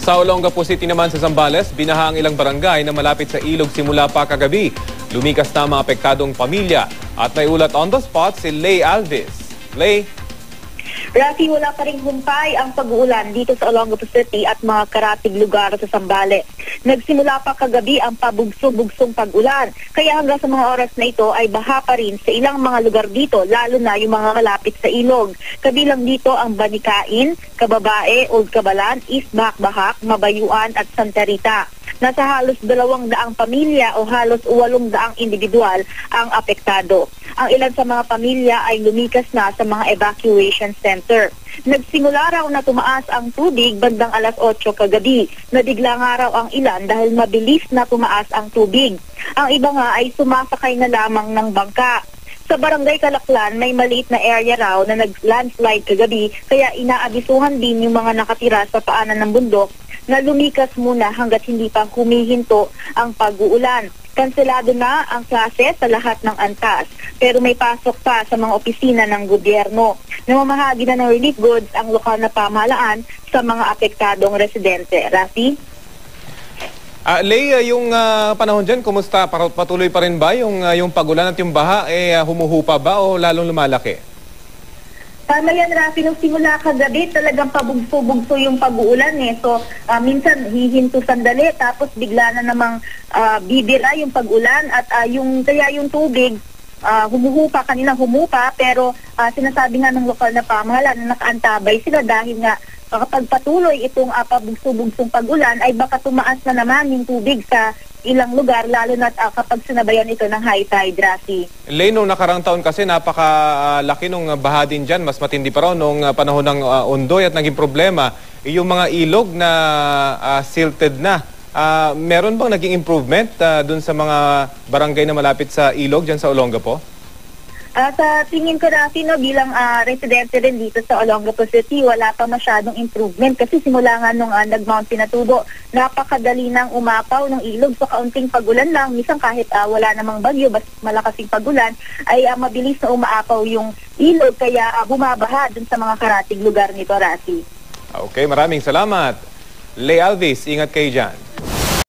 Sa Olongapo City naman sa Zambales, binaha ang ilang barangay na malapit sa ilog simula pa kagabi. Lumikas na mga apektadong pamilya at may ulat on the spot si Lay Alvis. Lay? Rafi, wala pa rin humpay ang pag-uulan dito sa Olongapo City at mga karatig lugar sa Zambales. Nagsimula pa kagabi ang pabugso-bugsong pag-ulan, kaya hanggang sa mga oras na ito ay baha pa rin sa ilang mga lugar dito, lalo na yung mga malapit sa ilog. Kabilang dito ang Banikain, Kababae, Old Cabalan, East Bahak-Bahak, Mabayuan at Santa Rita. Nasa halos 200 pamilya o halos 800 individual ang apektado. Ang ilan sa mga pamilya ay lumikas na sa mga evacuation center. Nagsimula raw na tumaas ang tubig bandang alas 8 kagabi. Nabigla nga raw ang ilan dahil mabilis na tumaas ang tubig. Ang iba nga ay sumasakay na lamang ng bangka. Sa Barangay Calaklan, may maliit na area raw na nag-landslide kagabi, kaya inaabisuhan din yung mga nakatira sa paanan ng bundok na lumikas muna hanggat hindi pa humihinto ang pag-uulan. Kanselado na ang klase sa lahat ng antas, pero may pasok pa sa mga opisina ng gobyerno. Namamahagi na ng relief goods ang lokal na pamahalaan sa mga apektadong residente. Rafi? Lay, yung panahon dyan, kumusta? Patuloy pa rin ba yung pag-ulan at yung baha? Humuhupa ba o lalong lumalaki? Tama yan, Rafi. Nung simula kagabi, talagang pabugso-bugso yung pag-uulan eh. So, minsan hihinto sandali, tapos bigla na namang bibira yung pag-ulan at kaya yung tubig, humuhupa, kanina humupa, pero sinasabi nga ng lokal na pamahalaan na nakaantabay sila dahil nga kapag patuloy itong pabugso-bugsong pag-ulan, ay baka tumaas na naman yung tubig sa ilang lugar, lalo na kapag sinabayan ito ng high tide, Rafi. Lay, nung nakarang taon kasi napakalaki nung baha din dyan, mas matindi pa raw nung panahon ng Ondoy at naging problema. Yung mga ilog na silted na, meron bang naging improvement dun sa mga barangay na malapit sa ilog dyan sa Olongapo? Sa tingin ko, Rafi, bilang residente rin dito sa Olongapo City, wala pa masyadong improvement kasi simula nga nung nag-Mount Pinatubo, napakadali nang umapaw ng ilog. So kaunting pagulan lang, minsan kahit wala namang bagyo, basta malakasing pagulan, ay mabilis na umaapaw yung ilog, kaya bumabaha dun sa mga karatig lugar nito, Rafi. Okay, maraming salamat. Lay Alvis, ingat kayo dyan.